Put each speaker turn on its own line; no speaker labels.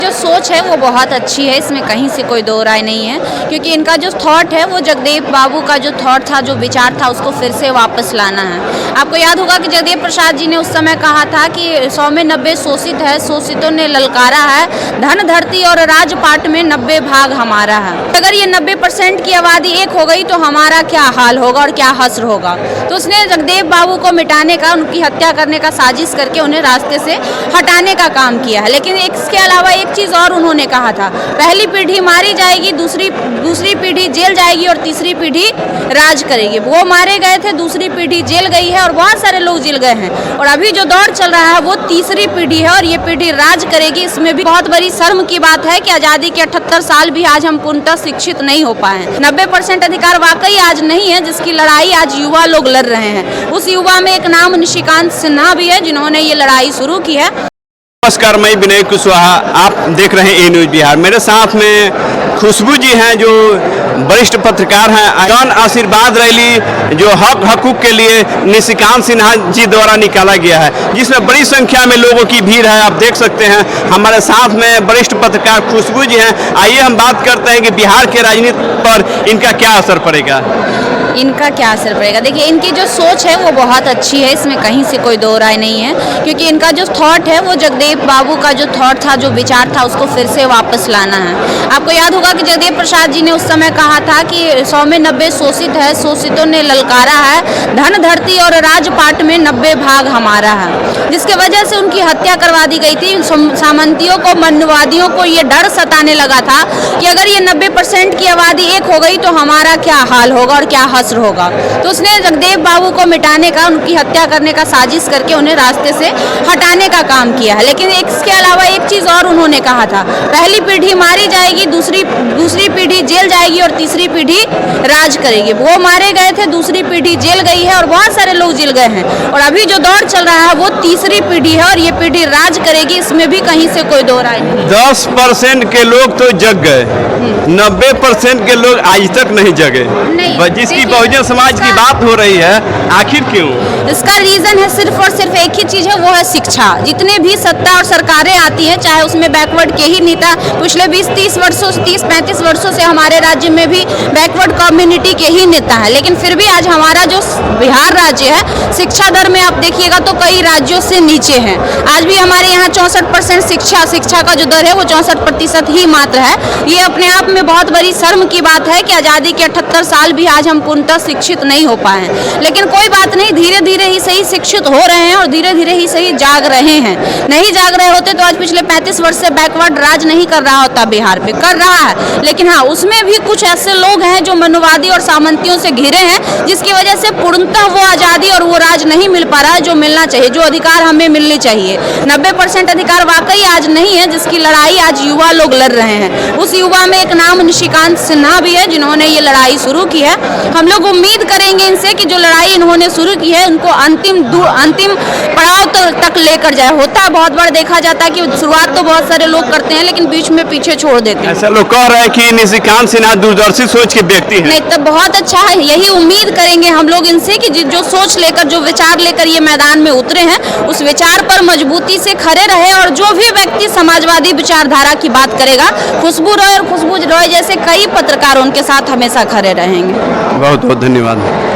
जो सोच है वो बहुत अच्छी है, इसमें कहीं से कोई दो राय नहीं है, क्योंकि इनका जो थॉट है वो जगदेव बाबू का जो थॉट था, जो विचार था, उसको फिर से वापस लाना है। आपको याद होगा कि जगदेव प्रसाद जी ने उस समय कहा था कि 100 में 90 शोषित है, शोषितों ने ललकारा है, धन धरती और राजपाट में 90 भाग हमारा है। अगर ये 90% की आबादी एक हो गई तो हमारा क्या हाल होगा और क्या हश्र होगा। तो उसने जगदेव बाबू को मिटाने का, उनकी हत्या करने का साजिश करके उन्हें रास्ते से हटाने का काम किया है। लेकिन इसके अलावा एक चीज़ और उन्होंने कहा था, पहली पीढ़ी मारी जाएगी, दूसरी पीढ़ी जेल जाएगी और तीसरी पीढ़ी राज करेगी। वो मारे गए थे, दूसरी पीढ़ी जेल गई है और बहुत सारे लोग जेल गए हैं, और अभी जो दौर चल रहा है वो तीसरी पीढ़ी है और ये पीढ़ी राज करेगी। इसमें भी बहुत बड़ी शर्म की बात है कि आज़ादी के 78 साल भी आज हम पूर्णतः शिक्षित नहीं हो पाए हैं। 90% अधिकार वाकई आज नहीं है, जिसकी लड़ाई आज युवा लोग लड़ रहे हैं। उस युवा में एक नाम निशिकांत सिन्हा भी है, जिन्होंने ये लड़ाई शुरू की है।
नमस्कार, मैं विनय कुशवाहा, आप देख रहे हैं ए न्यूज़ बिहार। मेरे साथ में खुशबू जी हैं, जो वरिष्ठ पत्रकार हैं। जन आशीर्वाद रैली जो हक हकूक के लिए निशिकांत सिन्हा जी द्वारा निकाला गया है, जिसमें बड़ी संख्या में लोगों की भीड़ है, आप देख सकते हैं। हमारे साथ में वरिष्ठ पत्रकार खुशबू जी हैं। आइए हम बात करते हैं कि बिहार के राजनीति पर इनका क्या असर पड़ेगा।
इनका क्या असर पड़ेगा, देखिए इनकी जो सोच है वो बहुत अच्छी है, इसमें कहीं से कोई दो राय नहीं है, क्योंकि इनका जो थॉट है वो जगदेव बाबू का जो थॉट था, जो विचार था, उसको फिर से वापस लाना है। आपको याद होगा कि जगदेव प्रसाद जी ने उस समय कहा था कि 100 में 90 शोषित है, शोषितों ने ललकारा है, धन धरती और राजपाट में 90 भाग हमारा है, जिसके वजह से उनकी हत्या करवा दी गई थी। सामंतियों को, मनुवादियों को ये डर सताने लगा था कि अगर ये 90% की आबादी एक हो गई तो हमारा क्या हाल होगा और क्या हश्र होगा। तो उसने जगदेव बाबू को मिटाने का, उनकी हत्या करने का साजिश करके उन्हें रास्ते से हटाने का काम किया है। लेकिन इसके अलावा एक चीज़ और उन्होंने कहा था, पहली पीढ़ी मारी जाएगी, दूसरी पीढ़ी जेल जाएगी और तीसरी पीढ़ी राज करेगी। वो मारे गए थे, दूसरी पीढ़ी जेल गई है और बहुत सारे लोग जेल गए हैं, और अभी जो दौर चल रहा है वो तीसरी पीढ़ी है और ये पीढ़ी राज करेगी। इसमें भी कहीं से कोई दो राय नहीं।
10% के लोग तो जग गए, 90% के लोग आज तक नहीं जगे। जिसकी बहुजन समाज की बात हो रही है, आखिर क्यों?
इसका रीजन है सिर्फ और सिर्फ एक ही चीज है, वो है शिक्षा। जितने भी सत्ता और सरकारें आती हैं, चाहे उसमें बैकवर्ड के ही नेता पिछले 20-30 वर्षों, 30-35 वर्षों से हमारे राज्य में भी बैकवर्ड कम्युनिटी के ही नेता है, लेकिन फिर भी आज हमारा जो बिहार राज्य है, शिक्षा दर में आप देखिएगा तो कई राज्यों से नीचे है। आज भी हमारे यहाँ 64% शिक्षा का जो दर है वो 64% ही मात्र है। ये अपने आप में बहुत बड़ी शर्म की बात है कि आज़ादी के 78 साल भी आज हम पूर्णतः शिक्षित नहीं हो पाए हैं। लेकिन कोई बात नहीं, धीरे धीरे ही सही शिक्षित हो रहे हैं और धीरे धीरे ही सही जाग रहे हैं। नहीं जाग रहे होते तो आज पिछले 35 वर्ष से बैकवर्ड राज नहीं कर रहा होता, बिहार पे कर रहा है। लेकिन हाँ, उसमें भी कुछ ऐसे लोग हैं जो मनुवादी और सामंतियों से घिरे हैं, जिसकी वजह से पूर्णतः वो आज़ादी और वो राज नहीं मिल पा रहा है जो मिलना चाहिए, जो अधिकार हमें मिलनी चाहिए। 90% अधिकार वाकई आज नहीं है, जिसकी लड़ाई आज युवा लोग लड़ रहे हैं। उस युवा में एक नाम निशिकांत सिन्हा भी है, जिन्होंने ये लड़ाई शुरू की है। हम लोग उम्मीद करेंगे इनसे कि जो लड़ाई इन्होंने शुरू की है, उनको अंतिम पड़ाव तक लेकर जाए। होता है बहुत बार देखा जाता है कि शुरुआत तो बहुत सारे लोग करते हैं, लेकिन बीच में पीछे छोड़ देते हैं।
ऐसा लोग कह रहे हैं कि निशिकांत सिन्हा दूरदर्शी सोच के व्यक्ति हैं।
नहीं, तब बहुत अच्छा है। यही उम्मीद करेंगे हम लोग इनसे कि जो सोच लेकर, जो विचार लेकर ये मैदान में उतरे हैं, उस विचार पर मजबूती से खड़े रहे, और जो भी व्यक्ति समाजवादी विचारधारा की बात करेगा, खुशबू रॉय और खुशबू रॉय जैसे कई पत्रकार उनके साथ हमेशा खड़े रहेंगे।
बहुत बहुत धन्यवाद।